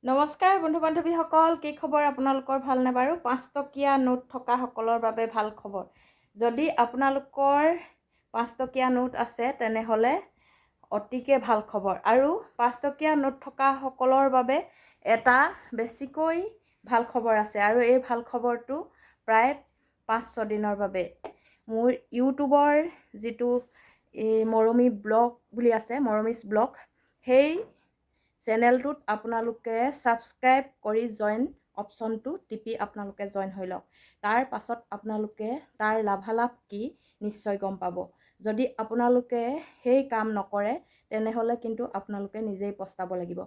নমস্কাৰ বন্ধু বান্ধৱীসকল, কি খবৰ আপোনালোকৰ? ভালনে বাৰু? 5 টকীয়া নোট থকা সকলৰ বাবে ভাল খবৰ। যদি আপোনালোকৰ 5 টকীয়া নোট আছে তেনেহ'লে অতিকে ভাল খবৰ। আৰু 5 টকীয়া নোট থকা সকলৰ বাবে এটা বেছিকৈ ভাল খবৰ আছে। আৰু এই ভাল খবৰটো প্ৰায় 5-6 দিনৰ বাবে মোৰ ইউটিউবৰ যিটো মৰমী ব্লগ বুলি আছে, মৰমিছ ব্লগ, সেই চেনেলটোত আপোনালোকে ছাবস্ক্ৰাইব কৰি জইন অপশ্যনটো টিপি আপোনালোকে জইন হৈ লওক। তাৰ পাছত আপোনালোকে তাৰ লাভালাভ কি নিশ্চয় গম পাব। যদি আপোনালোকে সেই কাম নকৰে তেনেহ'লে কিন্তু আপোনালোকে নিজেই পস্তাব লাগিব।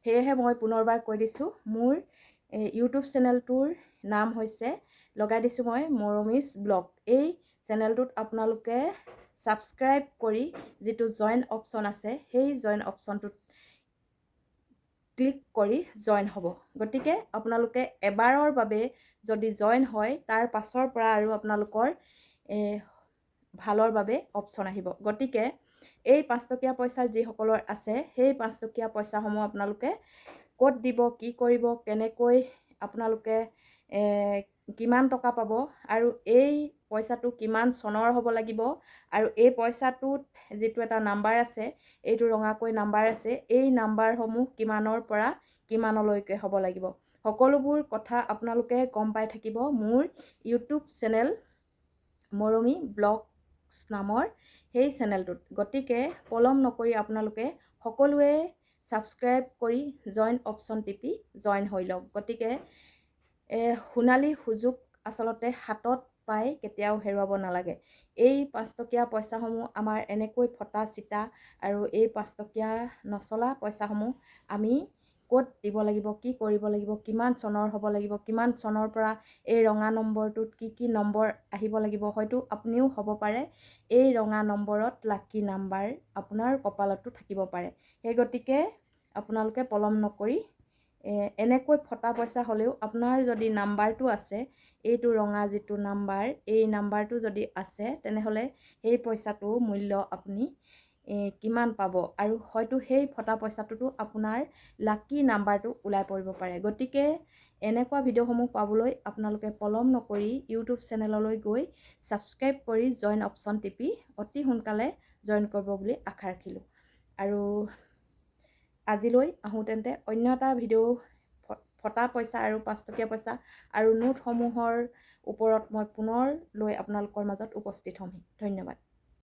সেয়েহে মই পুনৰবাৰ কৈ দিছোঁ, মোৰ ইউটিউব চেনেলটোৰ নাম হৈছে, লগাই দিছোঁ মই, মৰমিছ ব্লগ। এই চেনেলটোত আপোনালোকে ছাবস্ক্ৰাইব কৰি যিটো জইন অপশ্যন আছে সেই জইন অপশ্যনটোত ক্লিক কৰি জইন হ'ব। গতিকে আপোনালোকে এবাৰৰ বাবে যদি জইন হয় তাৰ পাছৰ পৰা আৰু আপোনালোকৰ ভালৰ বাবে অপশ্যন আহিব। গতিকে এই 5 টকীয়া পইচা যিসকলৰ আছে সেই 5 টকীয়া পইচাসমূহ আপোনালোকে ক'ত দিব, কি কৰিব, কেনেকৈ আপোনালোকে কিমান টকা পাব, আৰু এই পইচাটো কিমান চনৰ হ'ব লাগিব, আৰু এই পইচাটোত যিটো এটা নাম্বাৰ আছে, এইটো ৰঙাকৈ নাম্বাৰ আছে, এই নাম্বাৰসমূহ কিমানৰ পৰা কিমানলৈকে হ'ব লাগিব, সকলোবোৰ কথা আপোনালোকে গম পাই থাকিব মোৰ ইউটিউব চেনেল মৰমী ব্লগছ নামৰ সেই চেনেলটোত। গতিকে পলম নকৰি আপোনালোকে সকলোৱে ছাবস্ক্ৰাইব কৰি জইন অপশ্যন টিপি জইন হৈ লওক। গতিকে সোণালী সুযোগ আচলতে হাতত পাই কেতিয়াও হেৰুৱাব নালাগে। এই 5 টকীয়া পইচাসমূহ আমাৰ এনেকৈ ফটা চিটা, আৰু এই 5 টকীয়া নচলা পইচাসমূহ আমি ক'ত দিব লাগিব, কি কৰিব লাগিব, কিমান চনৰ হ'ব লাগিব, কিমান চনৰ পৰা এই ৰঙা নম্বৰটোত কি কি নম্বৰ আহিব লাগিব, হয়তো আপুনিও হ'ব পাৰে এই ৰঙা নম্বৰত লাকি নাম্বাৰ আপোনাৰ কপালতো থাকিব পাৰে। সেই গতিকে আপোনালোকে পলম নকৰি এনেকৈ ফটা পইচা হ'লেও আপোনাৰ যদি নাম্বাৰটো আছে, এইটো ৰঙা যিটো নাম্বাৰ, এই নাম্বাৰটো যদি আছে তেনেহ'লে সেই পইচাটো মূল্য আপুনি কিমান পাব, আৰু হয়তো সেই ফটা পইচাটোতো আপোনাৰ লাকি নাম্বাৰটো ওলাই পৰিব পাৰে। গতিকে এনেকুৱা ভিডিঅ'সমূহ পাবলৈ আপোনালোকে পলম নকৰি ইউটিউব চেনেললৈ গৈ ছাবস্ক্ৰাইব কৰি জইন অপশ্যন টিপি অতি সোনকালে জইন কৰিব বুলি আশা ৰাখিলোঁ। আৰু আজিলৈ আহোঁ তেন্তে অন্য এটা ভিডিঅ' ফটা পইচা আৰু 5 টকীয়া পইচা আৰু নোটসমূহৰ ওপৰত মই পুনৰ লৈ আপোনালোকৰ মাজত উপস্থিত হ'ম। ধন্যবাদ।